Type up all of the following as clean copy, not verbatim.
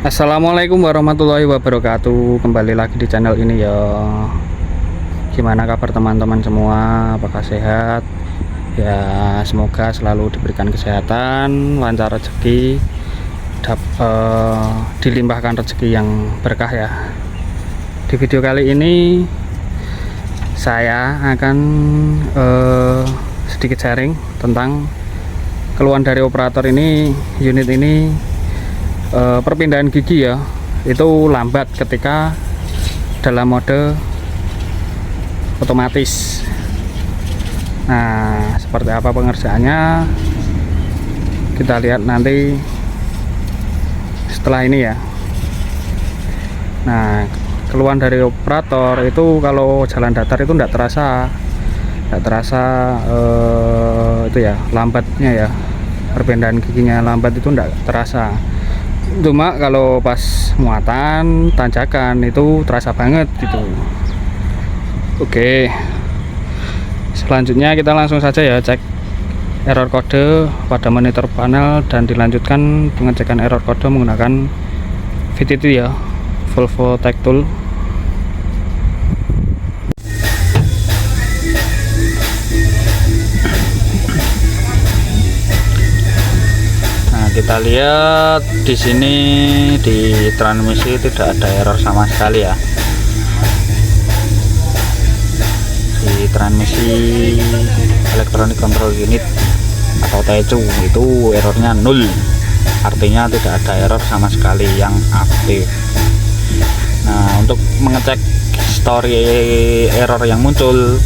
Assalamualaikum warahmatullahi wabarakatuh. Kembali lagi di channel ini ya. Gimana kabar teman-teman semua? Apakah sehat? Ya, semoga selalu diberikan kesehatan, lancar rezeki, dilimpahkan rezeki yang berkah ya. Di video kali ini saya akan sedikit sharing tentang keluhan dari operator ini, unit ini. Perpindahan gigi ya itu lambat ketika dalam mode otomatis. Nah, seperti apa pengerjaannya kita lihat nanti setelah ini ya. Nah, keluhan dari operator itu kalau jalan datar itu tidak terasa itu ya, lambatnya ya, perpindahan giginya lambat itu tidak terasa. Cuma kalau pas muatan, tanjakan itu terasa banget gitu. Oke, selanjutnya kita langsung saja ya cek error kode pada monitor panel dan dilanjutkan pengecekan error kode menggunakan VTT ya, Volvo Tech Tool. Kita lihat di sini di transmisi tidak ada error sama sekali ya. Di transmisi electronic control unit atau TCU itu errornya 0, artinya tidak ada error sama sekali yang aktif. Nah, untuk mengecek history error yang muncul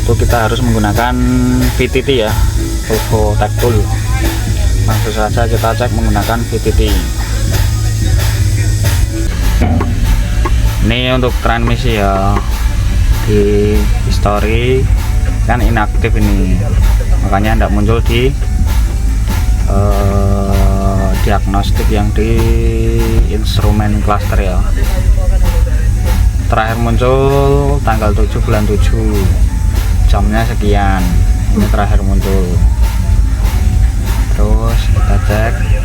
itu kita harus menggunakan VTT ya, Volvo Tech Tool. Langsung saja kita cek menggunakan VTT. Ini untuk transmisi ya, di history kan inaktif ini, makanya tidak muncul di diagnostik yang di instrumen cluster ya. Terakhir muncul tanggal 7 bulan 7, jamnya sekian, ini terakhir muncul. Terus kita cek ya.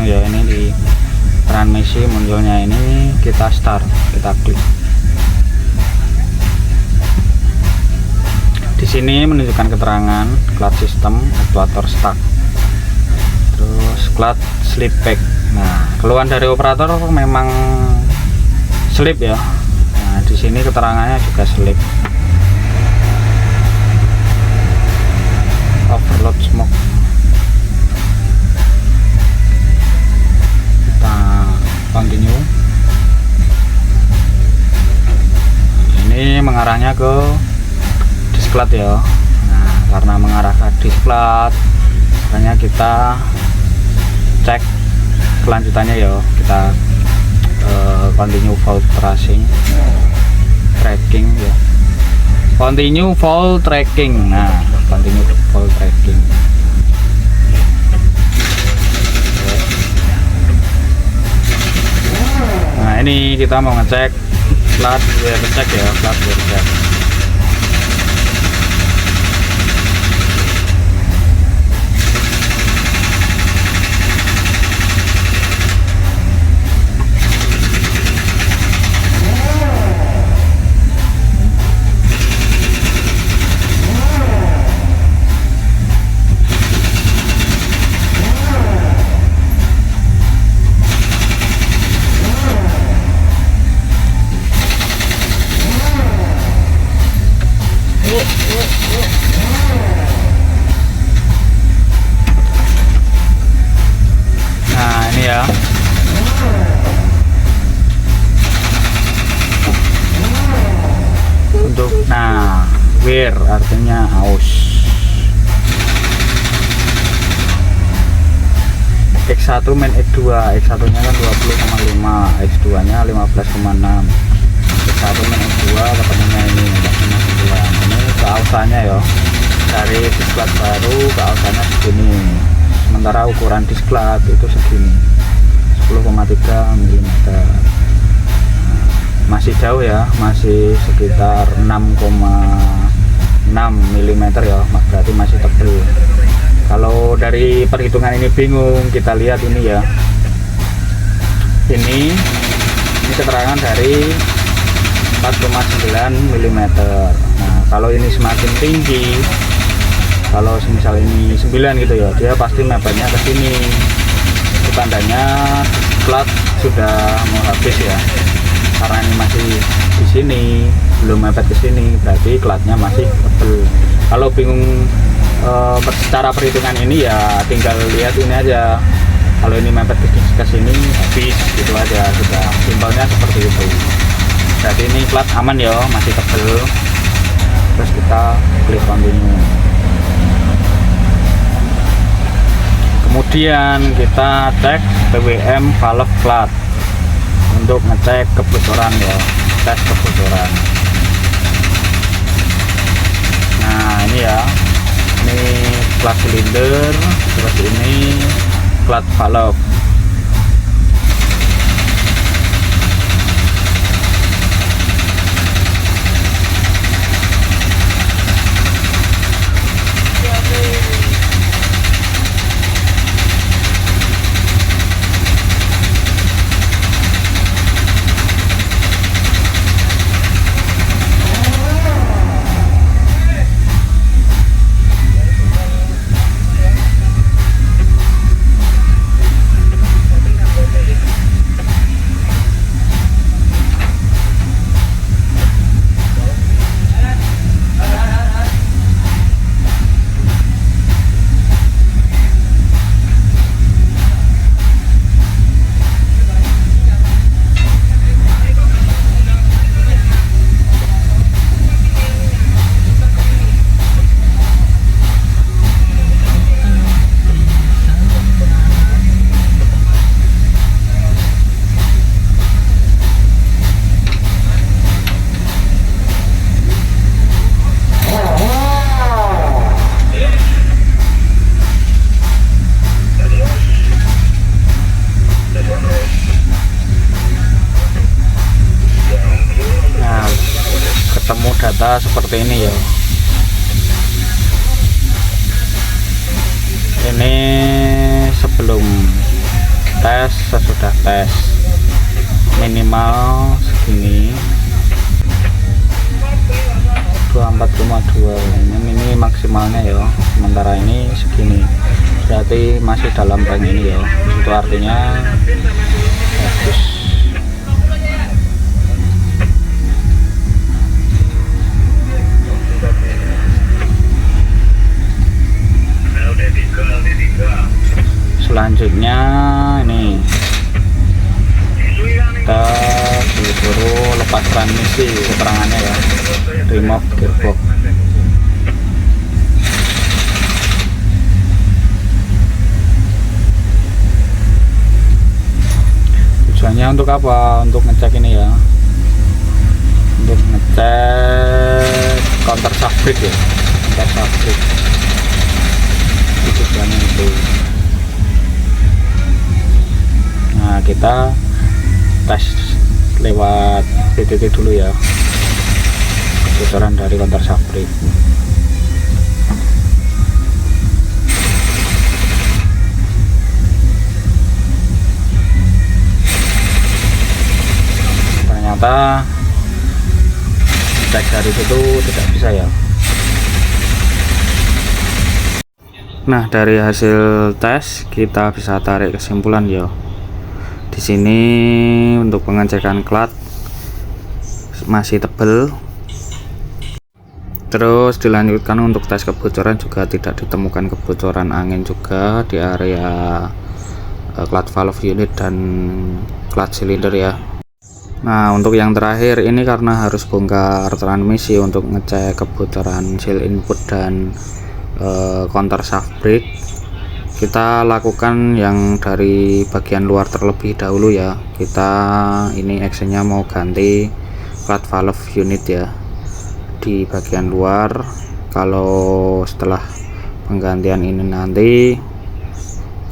Ini di transmisi munculnya ini, kita start, kita klik. Di sini menunjukkan keterangan clutch system, actuator stuck, terus clutch slip back. Nah, keluhan dari operator memang slip ya. Nah, di sini keterangannya juga slip. Overload smoke. Continue. Ini mengarahnya ke disklat ya. Nah, karena mengarah ke disklat, makanya kita cek kelanjutannya ya. Kita continue fault tracing, tracking ya. Continue fault tracking. Nah, continue fault tracking. Nah, ini kita mau ngecek plat wear check ya, plat wear check. Nah, ini ya. Untuk wear artinya aus. X1 main X2, X1 nya kan 20,5, X2 nya 15,6. X1 main X2 ketemunya ini 14,9. Ini keausannya ya, dari disklat baru keausannya segini, sementara ukuran disklat itu segini, 10,3 mm. Masih jauh ya, masih sekitar 6,6 mm ya, berarti masih tebal. Kalau dari perhitungan ini bingung, kita lihat ini ya, ini keterangan dari 4,9 mm. Nah, kalau ini semakin tinggi, kalau misal ini 9 gitu ya, dia pasti mepetnya ke sini. Itu tandanya plat sudah mau habis ya, karena ini masih di sini, belum mepet ke sini, berarti platnya masih tebel. Kalau bingung secara perhitungan ini ya tinggal lihat ini aja, kalau ini mepet ke sini habis, gitu aja, sudah simpelnya seperti itu. Jadi ini plat aman ya, masih tebel. Terus kita klik continue. Kemudian kita cek PWM valve plat untuk ngecek kebocoran ya, tes kebocoran. Nah ini ya, ini plat silinder, terus ini plat valve. Ketemu data seperti ini ya. Ini sebelum tes, sesudah tes, minimal segini 24,2. Ini maksimalnya ya, sementara ini segini, berarti masih dalam range ini ya. Itu artinya bagus. Selanjutnya ini kita disuruh lepas transmisi, keterangannya ya, remove gearbox. Tujuannya untuk apa? Untuk ngecek ini ya, untuk ngecek counter shaft brake ya, counter shaft brake. Tujuannya itu. Nah, kita tes lewat PTT dulu ya, kebocoran dari counter shaft brake. Ternyata cek dari situ tidak bisa ya. Nah, dari hasil tes kita bisa tarik kesimpulan ya. Di sini untuk pengecekan klat masih tebel. Terus dilanjutkan untuk tes kebocoran juga tidak ditemukan kebocoran angin juga di area klat valve unit dan klat silinder ya. Nah, untuk yang terakhir ini karena harus bongkar transmisi untuk ngecek kebocoran seal input dan counter shaft brake. kita lakukan yang dari bagian luar terlebih dahulu ya. Kita ini actionnya mau ganti flat valve unit ya di bagian luar. Kalau setelah penggantian ini nanti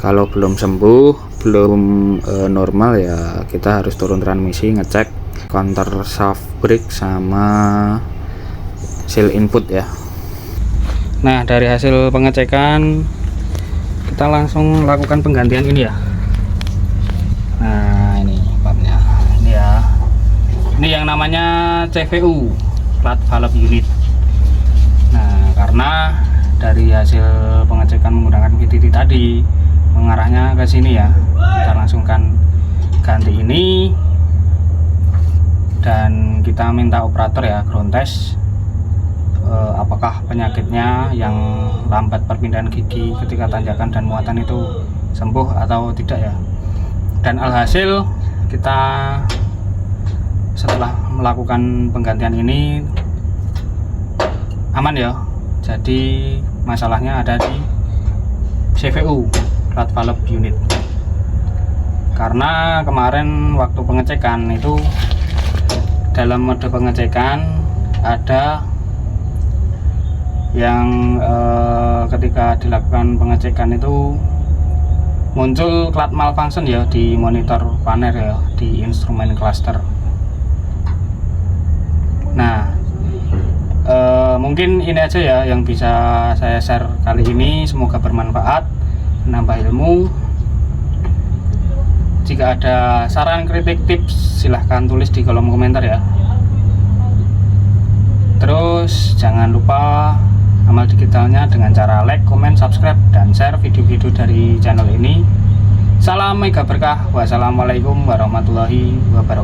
kalau belum sembuh, belum normal ya, kita harus turun transmisi, ngecek counter shaft brake sama seal input ya. Nah, dari hasil pengecekan kita langsung lakukan penggantian ini ya. Nah, ini babnya ini ya, ini yang namanya CVU, flat valve unit. Nah, karena dari hasil pengecekan menggunakan VTT tadi mengarahnya ke sini ya, kita langsungkan ganti ini dan kita minta operator ya ground test apakah penyakitnya yang lambat perpindahan gigi ketika tanjakan dan muatan itu sembuh atau tidak ya. Dan alhasil kita setelah melakukan penggantian ini aman ya. Jadi masalahnya ada di CVU, flat valve unit. Karena kemarin waktu pengecekan itu dalam mode pengecekan ada yang ketika dilakukan pengecekan itu muncul cloud malfunction ya di monitor panel ya, di instrumen cluster. Nah, mungkin ini aja ya yang bisa saya share kali ini. Semoga bermanfaat, menambah ilmu. Jika ada saran, kritik, tips silahkan tulis di kolom komentar ya. Terus jangan lupa amal digitalnya dengan cara like, comment, subscribe, dan share video-video dari channel ini. Salam mega berkah. Wassalamualaikum warahmatullahi wabarakatuh.